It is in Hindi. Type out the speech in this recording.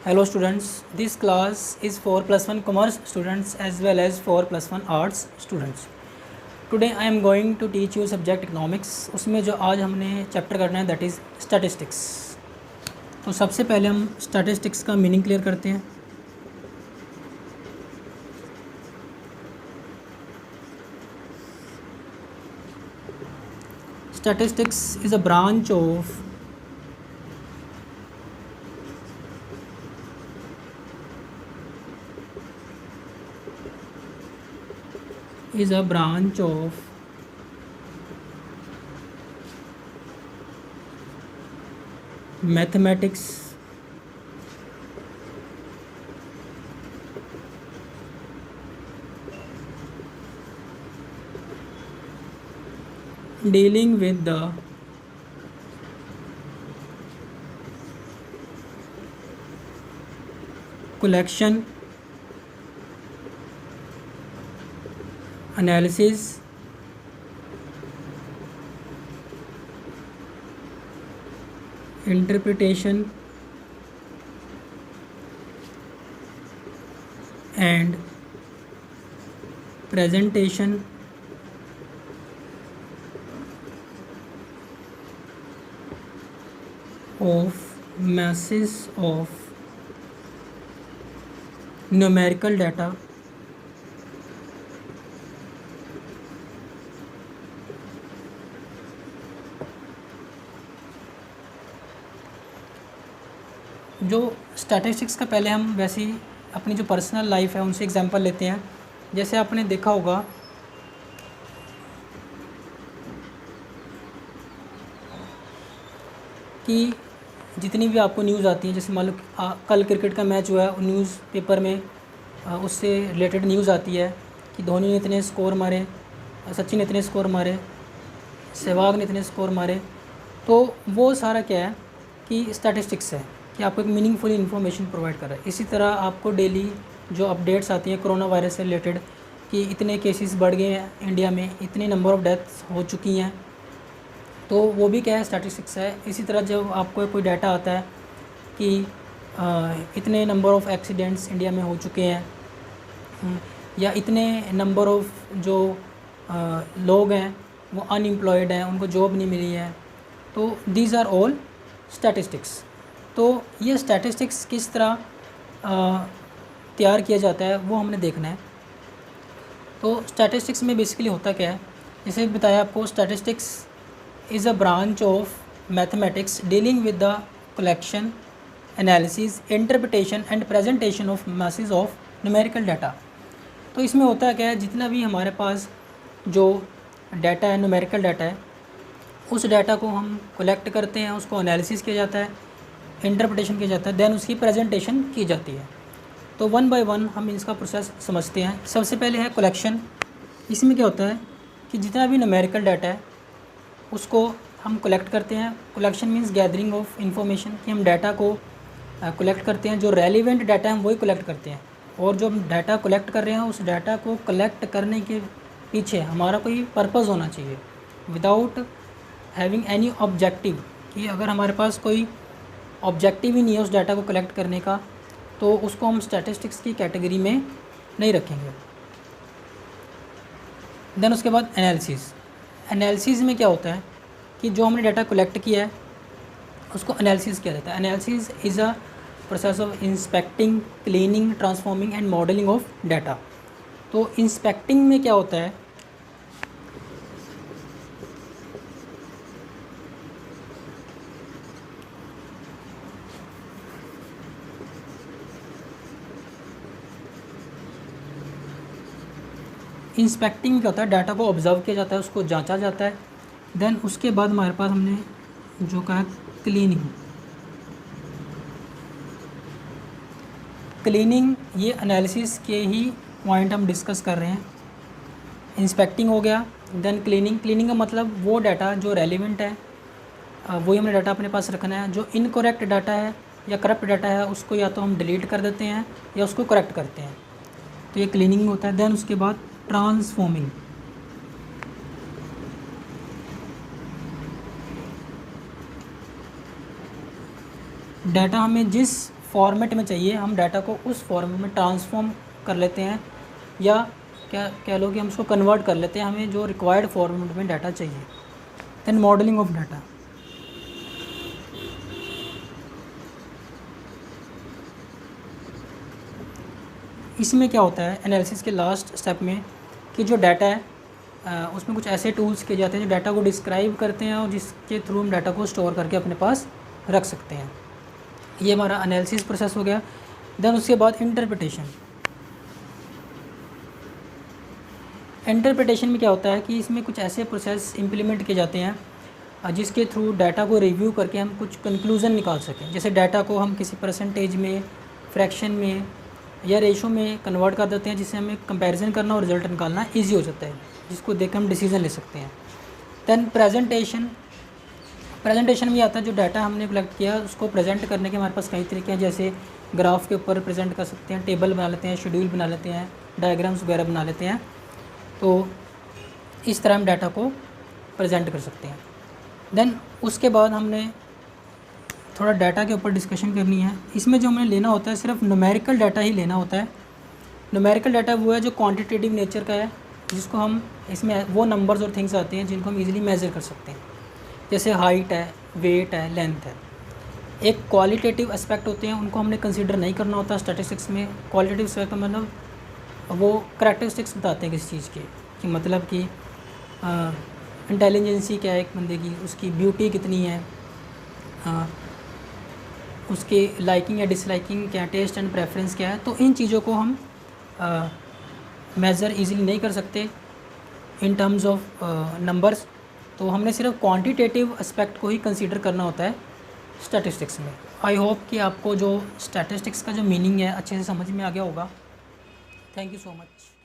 Hello students, this class is for +1 commerce students as well as for +1 arts students. Today I am going to teach you subject economics. उसमें जो आज हमने चैप्टर करना है दैट इज़ स्टैटिस्टिक्स. तो सबसे पहले हम स्टैटिस्टिक्स का मीनिंग क्लियर करते हैं. Statistics is a branch of mathematics dealing with the collection, analysis, interpretation and presentation of masses of numerical data जो स्टैटिस्टिक्स का पहले हम वैसे ही अपनी जो पर्सनल लाइफ है उनसे एग्जांपल लेते हैं. जैसे आपने देखा होगा कि जितनी भी आपको न्यूज़ आती है, जैसे मान लो कल क्रिकेट का मैच हुआ है और न्यूज़पेपर में उससे रिलेटेड न्यूज़ आती है कि धोनी ने इतने स्कोर मारे, सचिन ने इतने स्कोर मारे, सहवाग ने इतने स्कोर मारे. तो वो सारा क्या है कि स्टैटिस्टिक्स है कि आपको एक मीनिंगफुल इन्फॉर्मेशन प्रोवाइड कर रहा है. इसी तरह आपको डेली जो अपडेट्स आती हैं कोरोना वायरस से रिलेटेड कि इतने केसेस बढ़ गए हैं इंडिया में, इतने नंबर ऑफ़ डेथ्स हो चुकी हैं, तो वो भी क्या है स्टैटिस्टिक्स है. इसी तरह जब आपको कोई डाटा आता है कि इतने नंबर ऑफ़ एक्सीडेंट्स इंडिया में हो चुके हैं या इतने नंबर ऑफ़ जो लोग हैं वो अनएम्प्लॉयड हैं, उनको जॉब नहीं मिली है, तो दीज आर ऑल स्टैटिस्टिक्स. तो ये स्टैटिस्टिक्स किस तरह तैयार किया जाता है वो हमने देखना है. तो स्टैटिस्टिक्स में बेसिकली होता क्या है, जैसे बताया आपको, statistics is a branch of mathematics dealing with the collection, analysis, interpretation and presentation of masses of numerical data. तो इसमें होता क्या है, जितना भी हमारे पास जो डाटा है, न्यूमेरिकल डाटा है, उस डाटा को हम कलेक्ट करते हैं, उसको एनालिसिस किया जाता है, इंटरप्रिटेशन किया जाता है, देन उसकी प्रेजेंटेशन की जाती है. तो वन बाय वन हम इसका प्रोसेस समझते हैं. सबसे पहले है कलेक्शन. इसमें क्या होता है कि जितना भी न्यूमेरिकल डाटा है उसको हम कलेक्ट करते हैं. Collection means gathering of information, कि हम डाटा को कलेक्ट करते हैं, जो रेलिवेंट डाटा है हम वही कलेक्ट करते हैं. और जो हम डाटा कलेक्ट कर रहे हैं उस डाटा को कलेक्ट करने के पीछे हमारा कोई पर्पज़ होना चाहिए, विदाउट हैविंग एनी ऑब्जेक्टिव. कि अगर हमारे पास कोई ऑब्जेक्टिव ही नहीं है उस डाटा को कलेक्ट करने का, तो उसको हम स्टैटिस्टिक्स की कैटेगरी में नहीं रखेंगे. देन उसके बाद एनालिसिस. एनालिसिस में क्या होता है कि जो हमने डाटा कलेक्ट किया है उसको एनालिसिस किया जाता है. Analysis is a process of inspecting, cleaning, transforming and modelling of data. तो इंस्पेक्टिंग में क्या होता है, इंस्पेक्टिंग क्या होता है, डाटा को ऑब्जर्व किया जाता है, उसको जांचा जाता है. देन उसके बाद हमारे पास हमने जो कहा क्लीनिंग. क्लीनिंग ये एनालिसिस के ही पॉइंट हम डिस्कस कर रहे हैं. इंस्पेक्टिंग हो गया, देन क्लीनिंग. क्लीनिंग का मतलब वो डाटा जो रेलिवेंट है वही हमने डाटा अपने पास रखना है. जो इनकरेक्ट डाटा है या करप्ट डाटा है उसको या तो हम डिलीट कर देते हैं या उसको करेक्ट करते हैं. तो ये क्लीनिंग होता है. देन उसके बाद ट्रांसफॉर्मिंग. डाटा हमें जिस फॉर्मेट में चाहिए, हम डाटा को उस फॉर्मेट में ट्रांसफॉर्म कर लेते हैं, या क्या कह लो कि हम उसको कन्वर्ट कर लेते हैं, हमें जो रिक्वायर्ड फॉर्मेट में डाटा चाहिए। Then modelling of data. इसमें क्या होता है एनालिसिस के लास्ट स्टेप में कि जो डाटा है उसमें कुछ ऐसे टूल्स किए जाते हैं जो डाटा को डिस्क्राइब करते हैं और जिसके थ्रू हम डाटा को स्टोर करके अपने पास रख सकते हैं। ये हमारा एनालिसिस प्रोसेस हो गया। देन उसके बाद इंटरप्रिटेशन। इंटरप्रिटेशन में क्या होता है कि इसमें कुछ ऐसे प्रोसेस इम्प्लीमेंट किए जाते हैं जिसके थ्रू डाटा को रिव्यू करके हम कुछ कंक्लूज़न निकाल सकें। जैसे डाटा को हम किसी परसेंटेज में, फ्रैक्शन में या रेशो में कन्वर्ट कर देते हैं, जिससे हमें कंपैरिजन करना और रिजल्ट निकालना ईजी हो जाता है, जिसको देख हम डिसीजन ले सकते हैं। दैन प्रेजेंटेशन में आता है जो डाटा हमने कलेक्ट किया उसको प्रेजेंट करने के हमारे पास कई तरीके हैं, जैसे ग्राफ के ऊपर प्रेजेंट कर सकते हैं, टेबल बना लेते हैं, शेड्यूल बना लेते हैं, डायग्राम्स वगैरह बना लेते हैं। तो इस तरह हम डाटा को प्रेजेंट कर सकते हैं। देन उसके बाद हमने थोड़ा डाटा के ऊपर डिस्कशन करनी है। इसमें जो हमें लेना होता है सिर्फ न्यूमेरिकल डाटा ही लेना होता है। न्यूमेरिकल डाटा वो है जो क्वांटिटेटिव नेचर का है, जिसको हम इसमें वो नंबर्स और थिंग्स आते हैं जिनको हम इजीली मेज़र कर सकते हैं, जैसे हाइट है, वेट है, लेंथ है। एक क्वालिटेटिव एस्पेक्ट होते हैं, उनको हमने कंसीडर नहीं करना होता स्टैटिस्टिक्स में। क्वालिटेटिव एस्पेक्ट मतलब वो करैक्टरिस्टिक्स बताते हैं किसी चीज़ के, कि मतलब कि इंटेलिजेंसी क्या है एक बंदे की, उसकी ब्यूटी कितनी है, उसके लाइकिंग या डिसलाइकिंग क्या है, टेस्ट एंड प्रेफरेंस क्या है। तो इन चीज़ों को हम मेज़र इजीली नहीं कर सकते इन टर्म्स ऑफ नंबर्स। तो हमने सिर्फ क्वांटिटेटिव एस्पेक्ट को ही कंसीडर करना होता है स्टैटिस्टिक्स में। आई होप कि आपको जो स्टैटिस्टिक्स का जो मीनिंग है अच्छे से समझ में आ गया होगा। Thank you so much.